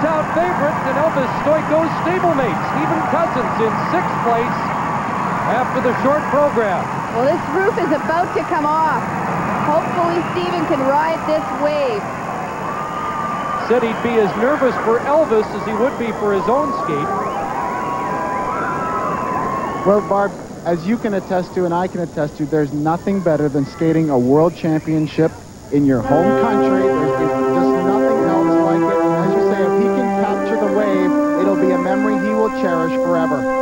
hometown favorite and Elvis Stoico's stablemate, Stephen Cousins, in 6th place after the short program. Well, this roof is about to come off. Hopefully Stephen can ride this wave. Said he'd be as nervous for Elvis as he would be for his own skate. Well, Barb, as you can attest to and I can attest to, there's nothing better than skating a world championship in your home country. There's just nothing else like it. And as you say, if he can capture the wave, it'll be a memory he will cherish forever.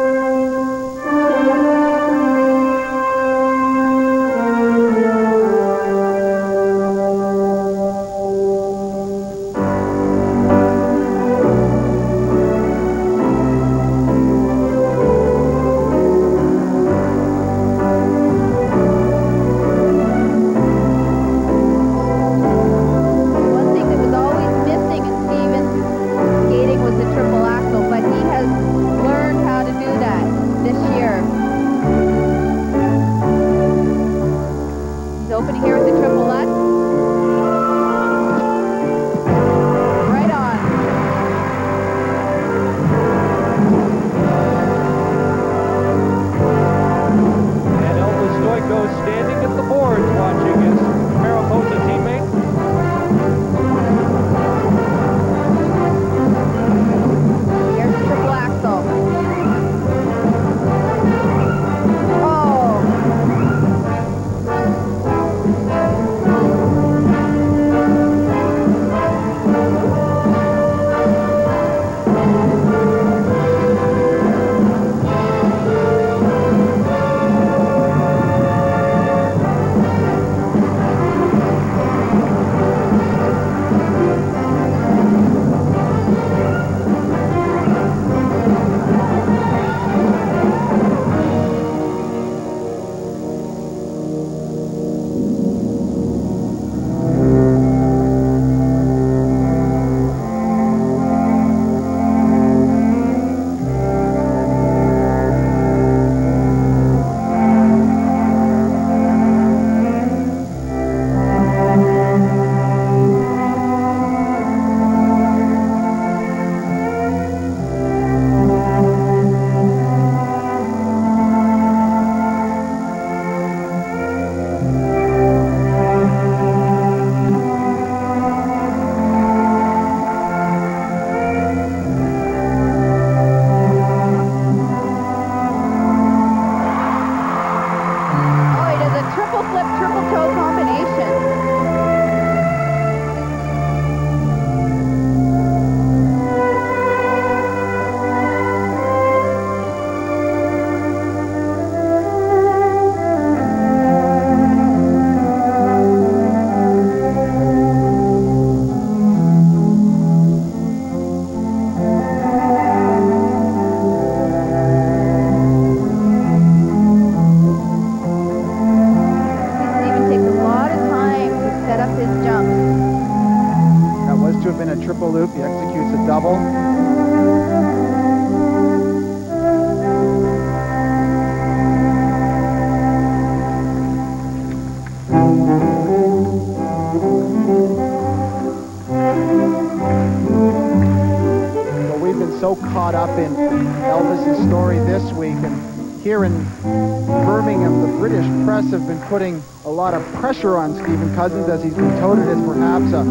Caught up in Elvis's story this week, and here in Birmingham, the British press have been putting a lot of pressure on Stephen Cousins as he's been touted as perhaps a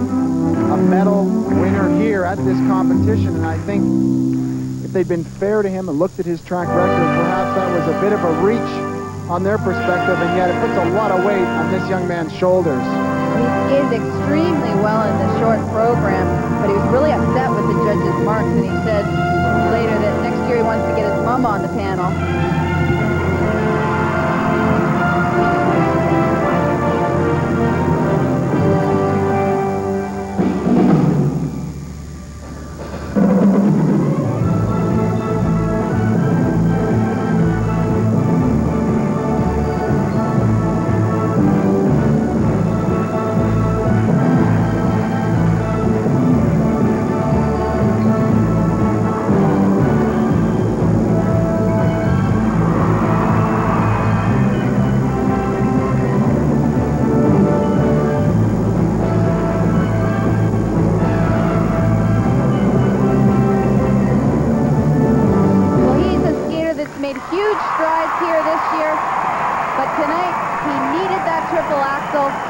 medal winner here at this competition. And I think if they'd been fair to him and looked at his track record, perhaps that was a bit of a reach on their perspective, and yet it puts a lot of weight on this young man's shoulders. He is extremely well in the short program, but he was really upset with the judges' marks, and he said later that next year he wants to get his mom on the panel.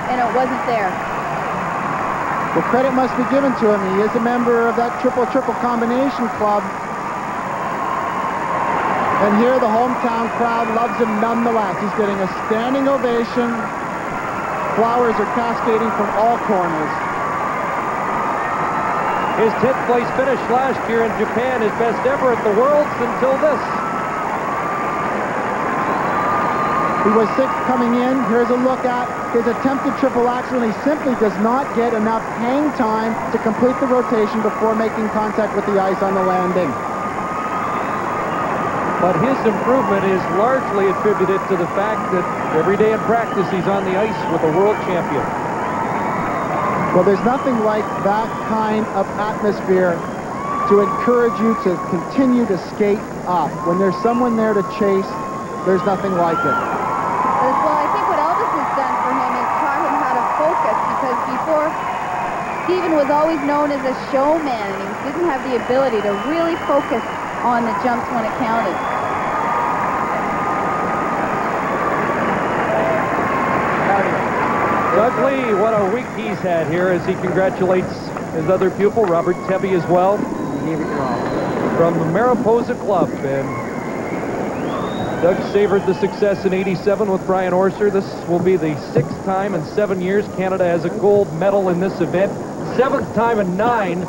and it wasn't there. Well, credit must be given to him. He is a member of that triple-triple combination club. And here the hometown crowd loves him nonetheless. He's getting a standing ovation. Flowers are cascading from all corners. His 10th place finish last year in Japan, his best ever at the Worlds until this. He was 6th coming in. Here's a look at his attempted triple axel, and he simply does not get enough hang time to complete the rotation before making contact with the ice on the landing. But his improvement is largely attributed to the fact that every day in practice he's on the ice with a world champion. Well, there's nothing like that kind of atmosphere to encourage you to continue to skate up. When there's someone there to chase, there's nothing like it. Well, I think what Elvis has done for him is taught him how to focus, because before, Stephen was always known as a showman, and he didn't have the ability to really focus on the jumps when it counted. Doug Lee, what a week he's had here as he congratulates his other pupil, Robert Tebby, as well, from the Mariposa Club. And Doug savored the success in '87 with Brian Orser. This will be the 6th time in 7 years Canada has a gold medal in this event. 7th time in 9.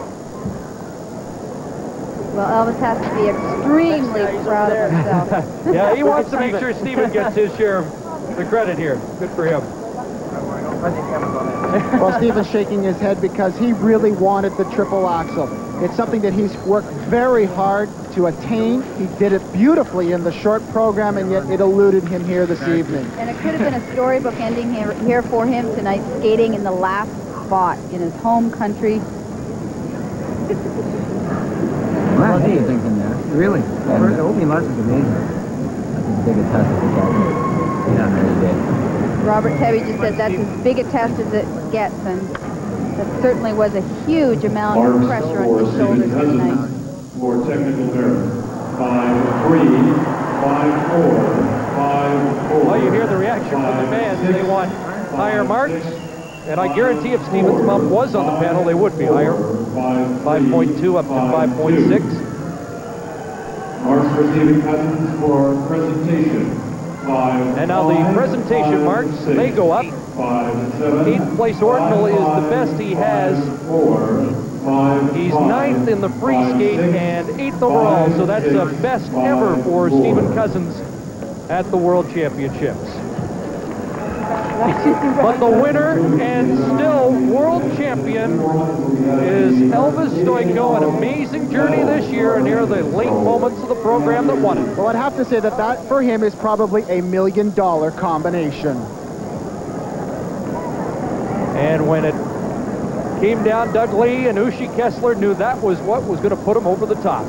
Well, Elvis has to be extremely proud of himself. Yeah, he wants to make sure Stephen gets his share of the credit here. Good for him. Well, Stephen's shaking his head because he really wanted the triple axel. It's something that he's worked very hard to attain. He did it beautifully in the short program, and yet it eluded him here this evening. And it could have been a storybook ending here for him tonight, skating in the last spot in his home country. Well, I think things in there. Really? The opening march is amazing. That's as big a test as it gets. Yeah, really did. Robert Tebby just said that's as big a test as it gets, and that certainly was a huge amount of pressure on his shoulders tonight. For technical error. 5-3, 5-4, 5-4. Well, you hear the reaction from the fans. They want higher marks, and I guarantee if Stephen's bump was on the panel, they would be higher. 5.2 up to 5.6. Marks for Stephen Cousins for presentation. And now the presentation marks, they go up. 8th place ordinal is the best he has. He's 9th in the free skate and 8th overall, so that's the best ever for Stephen Cousins at the World Championships. But the winner and still world champion is Elvis Stojko. An amazing journey this year, and here are the late moments of the program that won it. Well, I'd have to say that that for him is probably a $1 million combination. And when it came down, Doug Lee and Ushi Kessler knew that was what was going to put him over the top.